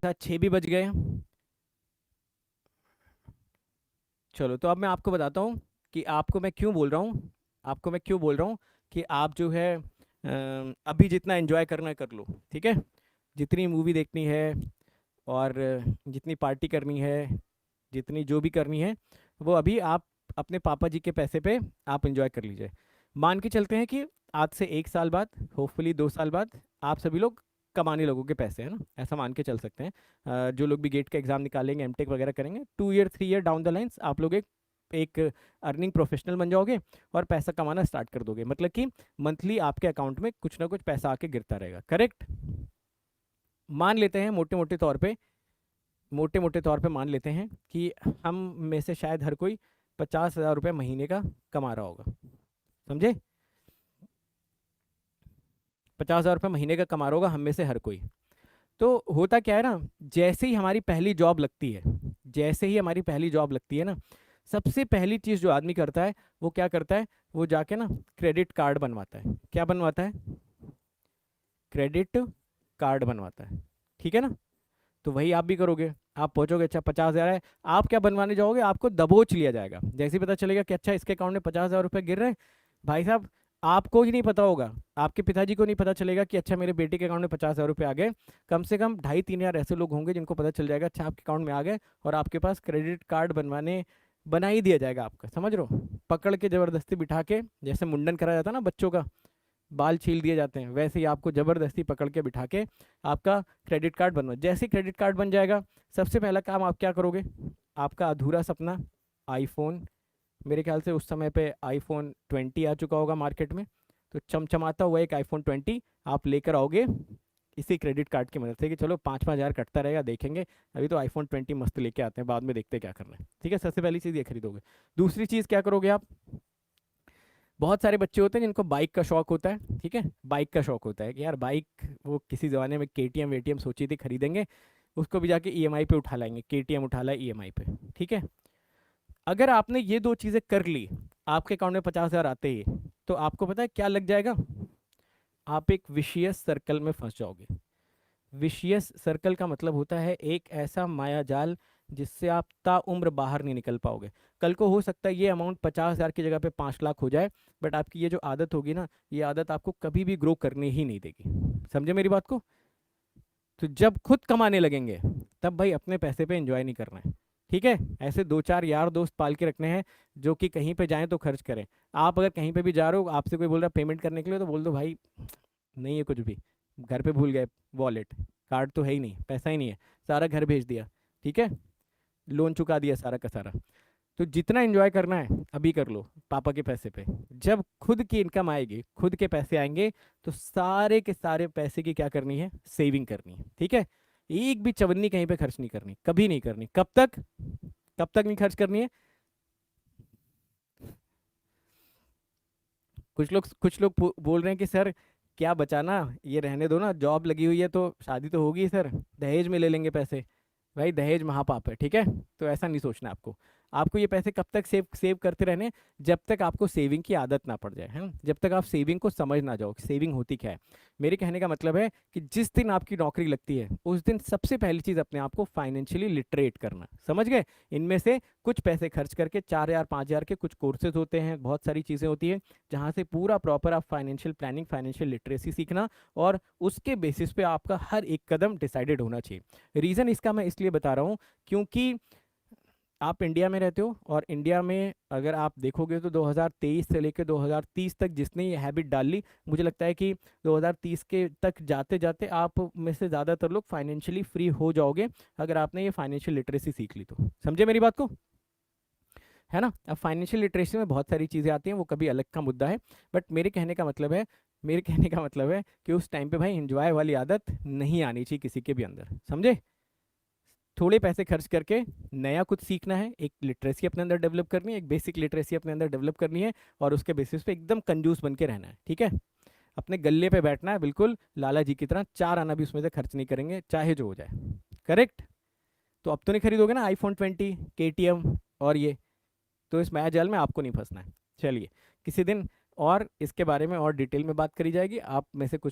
साथ 6 भी बज गए। चलो, तो अब मैं आपको बताता हूँ कि आपको मैं क्यों बोल रहा हूँ, आपको मैं क्यों बोल रहा हूँ कि आप जो है अभी जितना एंजॉय करना है कर लो, ठीक है। जितनी मूवी देखनी है और जितनी पार्टी करनी है, जितनी जो भी करनी है, वो अभी आप अपने पापा जी के पैसे पे आप एंजॉय कर लीजिए। मान के चलते हैं कि आज से 1 साल बाद, होपफुली 2 साल बाद, आप सभी लोग कमाने लोगोगे पैसे, है ना, ऐसा मान के चल सकते हैं। जो लोग भी गेट का एग्जाम निकालेंगे, एमटेक वगैरह करेंगे, 2 year 3 year down the lines आप लोग एक एक अर्निंग प्रोफेशनल बन जाओगे और पैसा कमाना स्टार्ट कर दोगे। मतलब कि मंथली आपके अकाउंट में कुछ ना कुछ पैसा आके गिरता रहेगा, करेक्ट। मान लेते हैं मोटे मोटे तौर पे मान लेते हैं कि हम में से शायद हर कोई 50,000 रुपये महीने का कमा रहा होगा, समझे। 50,000 रुपये महीने का कमा रहा होगा हम में से हर कोई। तो होता क्या है ना, जैसे ही हमारी पहली जॉब लगती है, जैसे ही हमारी पहली जॉब लगती है ना, सबसे पहली चीज़ जो आदमी करता है वो क्या करता है, वो जाके ना क्रेडिट कार्ड बनवाता है। क्या बनवाता है? क्रेडिट कार्ड बनवाता है, ठीक है ना। तो वही आप भी करोगे। आप पहुंचोगे, अच्छा 50,000 है, आप क्या बनवाने जाओगे, आपको दबोच लिया जाएगा। जैसे ही पता चलेगा कि अच्छा इसके अकाउंट में 50,000 रुपये गिर रहे हैं, भाई साहब, आपको ही नहीं पता होगा, आपके पिताजी को नहीं पता चलेगा कि अच्छा मेरे बेटे के अकाउंट में 50,000 रुपये आ गए। कम से कम 2.5 3 हज़ार ऐसे लोग होंगे जिनको पता चल जाएगा अच्छा आपके अकाउंट में आ गए, और आपके पास क्रेडिट कार्ड बना ही दिया जाएगा आपका, समझ रहे हो। पकड़ के जबरदस्ती बिठा के, जैसे मुंडन करा जाता है ना बच्चों का, बाल छील दिए जाते हैं, वैसे ही आपको जबरदस्ती पकड़ के बिठा के आपका क्रेडिट कार्ड बनवा। जैसे ही क्रेडिट कार्ड बन जाएगा, सबसे पहला काम आप क्या करोगे, आपका अधूरा सपना आईफोन, मेरे ख्याल से उस समय पे iPhone 20 आ चुका होगा मार्केट में, तो चमचमाता हुआ एक iPhone 20 आप लेकर आओगे इसी क्रेडिट कार्ड की मदद से, कि चलो 5-5 हज़ार कटता रहेगा, देखेंगे। अभी तो iPhone 20 मस्त लेके आते हैं, बाद में देखते हैं क्या करना है, ठीक है। सबसे पहली चीज़ ये खरीदोगे। दूसरी चीज़ क्या करोगे आप, बहुत सारे बच्चे होते हैं जिनको बाइक का शौक होता है, ठीक है। बाइक का शौक होता है कि यार बाइक, वो किसी ज़माने में केटीएम वेटीएम सोची थी खरीदेंगे, उसको भी जाके ईएमआई पे उठा लाएंगे, केटीएम उठा ला ईएमआई पे, ठीक है। अगर आपने ये दो चीज़ें कर ली, आपके अकाउंट में 50,000 आते ही, तो आपको पता है क्या लग जाएगा, आप एक विशियस सर्कल में फंस जाओगे। विशियस सर्कल का मतलब होता है एक ऐसा माया जाल जिससे आप ताउम्र बाहर नहीं निकल पाओगे। कल को हो सकता है ये अमाउंट 50,000 की जगह पे 5 लाख हो जाए, बट आपकी ये जो आदत होगी ना, ये आदत आपको कभी भी ग्रो करने ही नहीं देगी, समझे मेरी बात को। तो जब खुद कमाने लगेंगे, तब भाई अपने पैसे पे एंजॉय नहीं करना है, ठीक है। ऐसे 2-4 यार दोस्त पाल के रखने हैं जो कि कहीं पे जाएं तो खर्च करें। आप अगर कहीं पे भी जा रहे हो, आपसे कोई बोल रहा है पेमेंट करने के लिए, तो बोल दो भाई नहीं है कुछ भी, घर पे भूल गए, वॉलेट, कार्ड तो है ही नहीं, पैसा ही नहीं है, सारा घर भेज दिया, ठीक है, लोन चुका दिया सारा का सारा। तो जितना एंजॉय करना है अभी कर लो पापा के पैसे पे। जब खुद की इनकम आएगी, खुद के पैसे आएंगे, तो सारे के सारे पैसे की क्या करनी है, सेविंग करनी है, ठीक है। एक भी चवन्नी कहीं पे खर्च नहीं करनी, कभी नहीं करनी। कब तक नहीं खर्च करनी है। कुछ लोग बोल रहे हैं कि सर क्या बचाना, ये रहने दो ना, जॉब लगी हुई है तो शादी तो होगी सर, दहेज में ले लेंगे पैसे। भाई दहेज महापाप है, ठीक है। तो ऐसा नहीं सोचना आपको। आपको ये पैसे कब तक सेव सेव करते रहने, जब तक आपको सेविंग की आदत ना पड़ जाए, है ना, जब तक आप सेविंग को समझ ना जाओ कि सेविंग होती क्या है। मेरे कहने का मतलब है कि जिस दिन आपकी नौकरी लगती है, उस दिन सबसे पहली चीज़ अपने आप को फाइनेंशियली लिटरेट करना, समझ गए। इनमें से कुछ पैसे खर्च करके 4,000 5,000 के कुछ कोर्सेज होते हैं, बहुत सारी चीज़ें होती है, जहाँ से पूरा प्रॉपर आप फाइनेंशियल प्लानिंग, फाइनेंशियल लिटरेसी सीखना, और उसके बेसिस पे आपका हर एक कदम डिसाइडेड होना चाहिए। रीज़न इसका मैं इसलिए बता रहा हूँ क्योंकि आप इंडिया में रहते हो, और इंडिया में अगर आप देखोगे तो 2023 से लेकर 2030 तक जिसने ये हैबिट डाल ली, मुझे लगता है कि 2030 के तक जाते जाते आप में से ज़्यादातर लोग फाइनेंशियली फ्री हो जाओगे, अगर आपने ये फाइनेंशियल लिटरेसी सीख ली तो, समझे मेरी बात को, है ना। अब फाइनेंशियल लिटरेसी में बहुत सारी चीज़ें आती हैं, वो कभी अलग का मुद्दा है। बट मेरे कहने का मतलब है कि उस टाइम पे भाई एंजॉय वाली आदत नहीं आनी चाहिए किसी के भी अंदर, समझे। थोड़े पैसे खर्च करके नया कुछ सीखना है, एक लिटरेसी अपने अंदर डेवलप करनी है, एक बेसिक लिटरेसी अपने अंदर डेवलप करनी है, और उसके बेसिस पे एकदम कंजूस बन के रहना है, ठीक है। अपने गले पे बैठना है बिल्कुल लाला जी की तरह, 4 आना भी उसमें से खर्च नहीं करेंगे, चाहे जो हो जाए, करेक्ट। तो अब तो नहीं खरीदोगे ना iPhone 20, KTM और ये, तो इस माया जाल में आपको नहीं फंसना है। चलिए, किसी दिन और इसके बारे में और डिटेल में बात करी जाएगी। आप में से कुछ